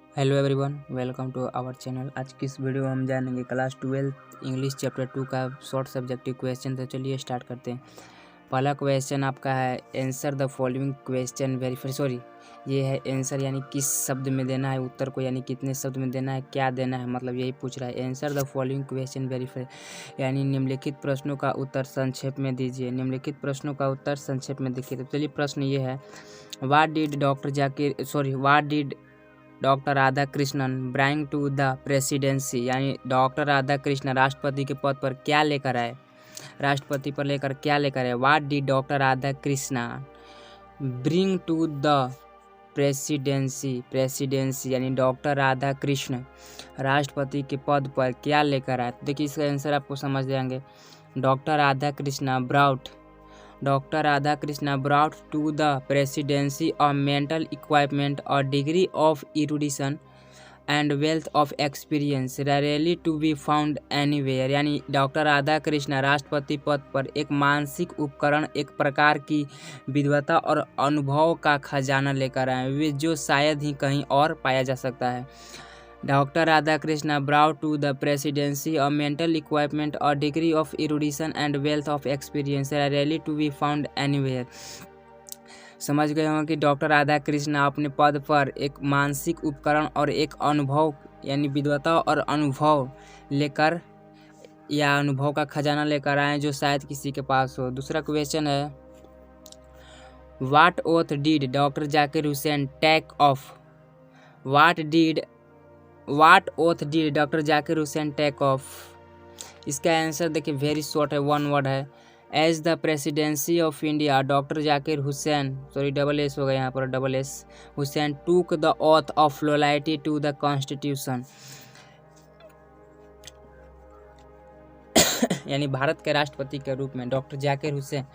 Hello everyone, welcome to our channel. आज की इस वीडियो में हम जानेंगे क्लास 12 इंग्लिश चैप्टर 2 का शॉर्ट सब्जेक्टिव क्वेश्चन। तो चलिए स्टार्ट करते हैं। पहला क्वेश्चन आपका है answer the following question verify ये है आंसर यानी किस शब्द में देना है उत्तर को, यानी कितने शब्द में देना है, क्या देना है, मतलब यही पूछ रहा है। Answer the following question verify यानी निम्नलिखित प्रश्नों का उत्तर संक्षेप में दीजिए। निम्नलिखित प्रश्नों का उत्तर संक्षेप में देखिए। तो चलिए प्रश्न ये है, what did doctor Radhakrishnan bring to the presidency, यानी डॉक्टर राधाकृष्णन राष्ट्रपति के पद पर क्या लेकर आए, राष्ट्रपति पर लेकर क्या लेकर आए। What did doctor Radhakrishnan bring to the presidency यानी डॉक्टर राधाकृष्ण राष्ट्रपति के पद पर क्या लेकर आए। देखिए इसका आंसर आपको समझ जाएंगे। Doctor Radhakrishna brought to the presidency a mental equipment, a degree of erudition and wealth of experience rarely to be found anywhere, यानी डॉक्टर राधाकृष्ण राष्ट्रपति पद पर एक मानसिक उपकरण, एक प्रकार की विद्वता और अनुभव का खजाना लेकर आए वे जो शायद ही कहीं और पाया जा सकता है। Dr. Radhakrishna brought to the presidency a mental equipment, a degree of erudition and wealth of experience rarely to be found anywhere। समझ गए होंगे कि डॉक्टर राधाकृष्ण अपने पद पर एक मानसिक उपकरण और एक अनुभव यानी विद्वता और अनुभव लेकर या अनुभव का खजाना लेकर आए जो शायद किसी के पास हो। दूसरा क्वेश्चन है, what oath did doctor Zakir Hussain take off, what oath did doctor Zakir Hussain take off. इसका आंसर देखिए वेरी शॉर्ट है, वन वर्ड है। As the presidency of India doctor Zakir Hussain, sorry double S हो गया यहाँ पर, double S, Hussain took the oath of loyalty to the constitution यानी भारत के राष्ट्रपति के रूप में doctor Zakir Hussain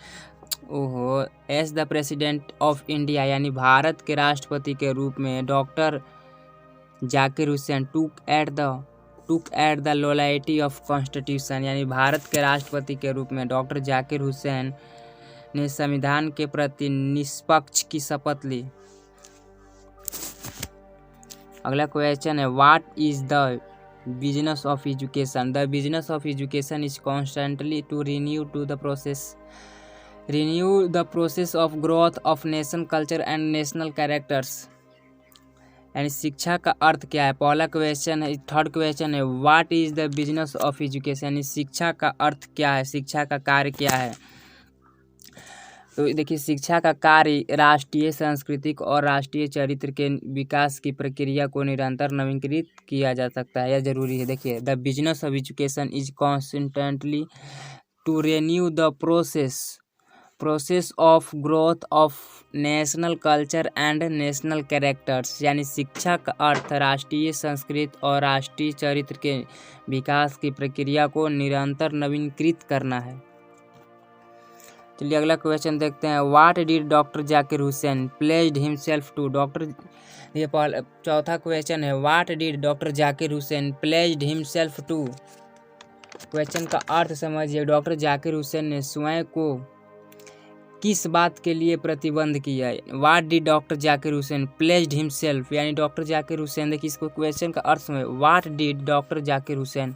as the president of India यानी भारत के राष्ट्रपति के रूप में डॉक्टर जाकिर हुसैन टूक at the loyalty of constitution यानी भारत के राष्ट्रपति के रूप में डॉक्टर जाकिर हुसैन ने संविधान के प्रति निष्पक्ष की शपथ ली। अगला क्वेश्चन है, what is the business of education. The business of education is constantly to renew the process of growth of nation culture and national characters, यानी शिक्षा का अर्थ क्या है। पहला क्वेश्चन है, थर्ड क्वेश्चन है, what is the business of education, यानी शिक्षा का अर्थ क्या है, शिक्षा का कार्य क्या है। तो देखिए शिक्षा का कार्य राष्ट्रीय सांस्कृतिक और राष्ट्रीय चरित्र के विकास की प्रक्रिया को निरंतर नवीनीकृत किया जा सकता है, यह जरूरी है। देखिए the business of education is constantly to renew the process of growth of national culture and national characters, यानी शिक्षा का अर्थ राष्ट्रीय संस्कृति और राष्ट्रीय चरित्र के विकास की प्रक्रिया को निरंतर नवीनीकृत करना है। चलिए अगला क्वेश्चन देखते हैं, what did doctor Zakir Hussain pledged himself to ये चौथा क्वेश्चन है, what did doctor Zakir Hussain pledged himself to. Question का अर्थ समझिए, डॉक्टर जाकिर हुसैन ने स्वयं को किस बात के लिए प्रतिबंध किया है। What did doctor Zakir Hussain pledged himself, यानी डॉक्टर जाकिर हुसैन, देखिए इसको क्वेश्चन का अर्थ में, what did doctor Zakir Hussain,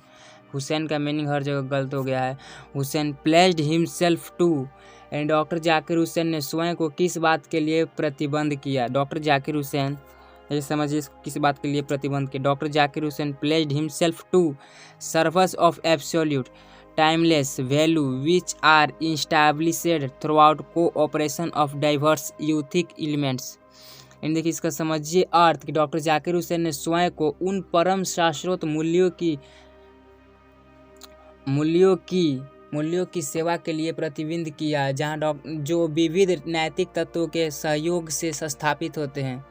Hussain का मीनिंग हर जगह गलत हो गया है, हुसैन प्लेज्ड हिमसेल्फ टू, यानी डॉक्टर जाकिर हुसैन ने स्वयं को किस बात के लिए प्रतिबंध किया। डॉक्टर जाकिर हुसैन, ये समझिए किस बात के लिए प्रतिबंध किया। Doctor Zakir Hussain pledged himself to service of absolute timeless value which are established throughout cooperation of diverse youthful elements। यानी देखिए इसका समझिए अर्थ कि डॉक्टर जाकिर हुसैन ने स्वयं को उन परम शाश्वत मूल्यों की सेवा के लिए प्रतिबंध किया जहां जो विविध नैतिक तत्वों के सहयोग से स्थापित होते हैं।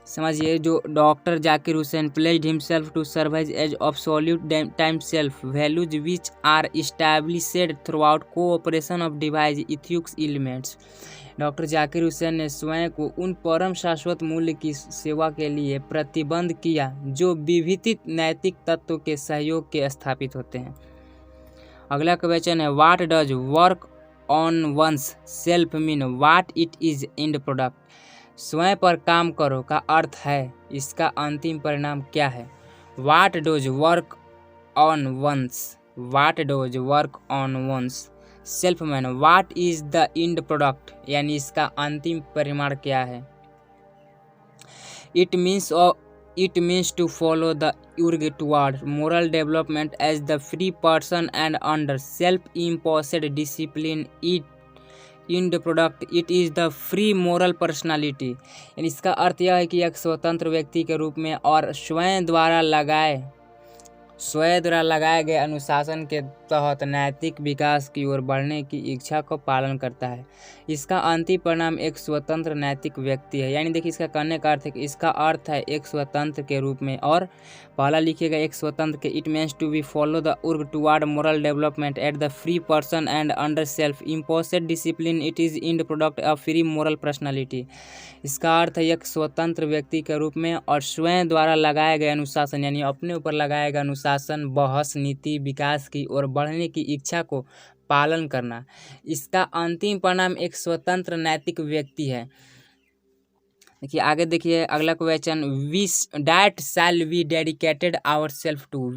समझिए, जो doctor Zakir Hussain pledged himself to survive as absolute time self values which are established throughout cooperation of device ethics elements. Doctor Zakir Hussain ने स्वयं को उन परम शाश्वत मूल्य की सेवा के लिए प्रतिबंध किया जो विविध नैतिक तत्वों के सहयोग के स्थापित होते हैं। अगला क्वेश्चन है, what does work on one's self mean, what it is end product. स्वयं पर काम करो का अर्थ है इसका अंतिम परिणाम क्या है? What does work on one's, what does work on one's self mean, what is the end product, यानी इसका अंतिम परिणाम क्या है? It means to follow the urge toward moral development as the free person and under self-imposed discipline. It in the product it is the free moral personality, यानी इसका अर्थ यह है कि एक स्वतंत्र व्यक्ति के रूप में और स्वयं द्वारा लगाए गए अनुशासन के तहत नैतिक विकास की ओर बढ़ने की इच्छा को पालन करता है। इसका अंतिम परिणाम एक स्वतंत्र नैतिक व्यक्ति है। यानी देखिए इसका कहने का अर्थ है कि इसका अर्थ है एक स्वतंत्र के रूप में, और पहला लिखिएगा एक स्वतंत्र के, it means to be follow the urge toward moral development at the free person and under self imposed discipline, it is in product a free moral personality. इसका अर्थ है एक स्वतंत्र व्यक्ति के रूप में और स्वयं द्वारा लगाए गए अनुशासन, यानी अपने ऊपर लगाए गए अनुशासन, बहस, नीति, विकास की ओर बढ़ने की इच्छा को पालन करना। इसका अंतिम परिणाम एक स्वतंत्र नैतिक व्यक्ति है। देखिए आगे देखिए अगला question, which that shall we dedicated our self to,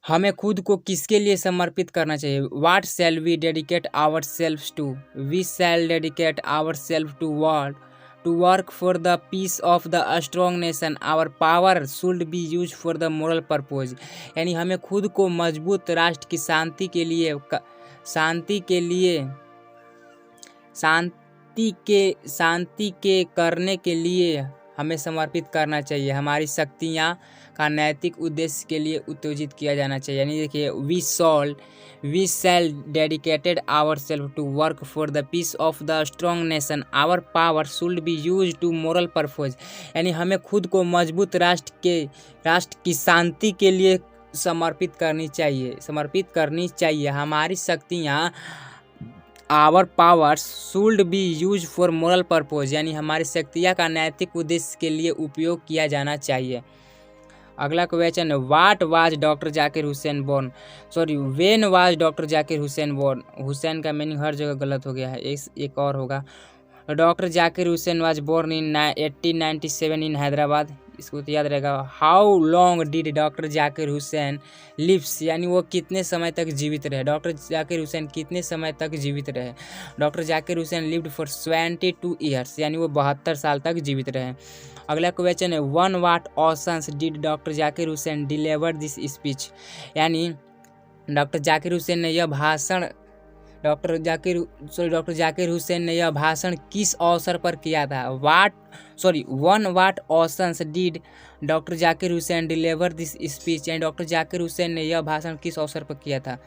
हमें खुद को किसके लिए समर्पित करना चाहिए? What shall we dedicate our self to, we shall dedicate our self to word to work for the peace of the strong nation, our power should be use for the moral purpose, यानी हमें खुद को मजबूत राष्ट्र की शांति के करने के लिए हमें समर्पित करना चाहिए। हमारी शक्तियाँ का नैतिक उद्देश्य के लिए उत्तेजित किया जाना चाहिए। यानी देखिए we shall dedicated our self to work for the peace of the strong nation, our power should be use to moral purpose, यानी हमें खुद को मजबूत राष्ट्र की शांति के लिए समर्पित करनी चाहिए। हमारी शक्तियाँ, our powers should be use for moral purpose, यानी हमारी शक्तियाँ का नैतिक उद्देश्य के लिए उपयोग किया जाना चाहिए। अगला question, what was doctor Zakir Hussain born, when was doctor Zakir Hussain born, Hussain का मीनिंग हर जगह गलत हो गया है, एक और होगा। Doctor Zakir Hussain was born in 1897 in Hyderabad, इसको तो याद रहेगा। How long did doctor Zakir Hussain lives, यानी वो कितने समय तक जीवित रहे? डॉक्टर जाकिर हुसैन कितने समय तक जीवित रहे? Doctor Zakir Hussain lived for 72 years, यानी वो 72 साल तक जीवित रहे। अगला क्वेश्चन है, वन वाट ऑशंस did doctor Zakir Hussain deliver this speech, यानी डॉक्टर जाकिर हुसैन ने यह भाषण किस अवसर पर किया था? वन वाट ऑशंस did doctor Zakir Hussain deliver this speech, यानी डॉक्टर जाकिर हुसैन ने यह भाषण किस अवसर पर किया था?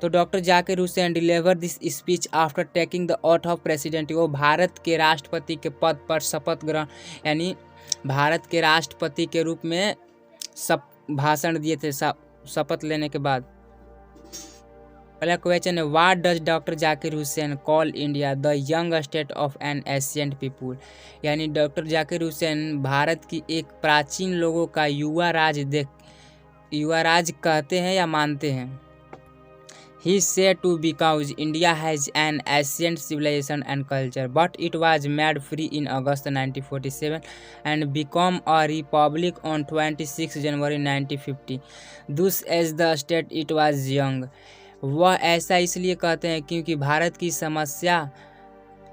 तो doctor Zakir Hussain deliver this speech after taking the oath of president, वो भारत के राष्ट्रपति के पद पर शपथ ग्रहण, यानी भारत के राष्ट्रपति के रूप में भाषण दिए थे शपथ लेने के बाद। अगला क्वेश्चन है, what does doctor Zakir Hussain call India the young state of an ancient people, यानी डॉक्टर जाकिर हुसैन भारत की एक प्राचीन लोगों का युवा राज कहते हैं या मानते हैं? He said to because India has an ancient civilization and culture, but it was made free in August 1947 and became a republic on 26 January 1950. Thus as the state it was young. वह ऐसा इसलिए कहते हैं क्योंकि भारत की समस्या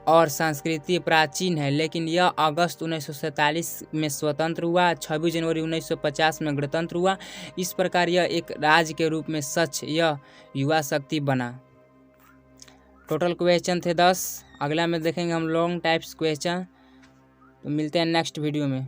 और संस्कृति प्राचीन है, लेकिन यह अगस्त 1947 में स्वतंत्र हुआ, 26 जनवरी 1950 में गणतंत्र हुआ। इस प्रकार यह एक राज्य के रूप में यह युवा शक्ति बना। टोटल क्वेश्चन थे 10। अगला में देखेंगे हम लॉन्ग टाइप्स क्वेश्चन। तो मिलते हैं नेक्स्ट वीडियो में।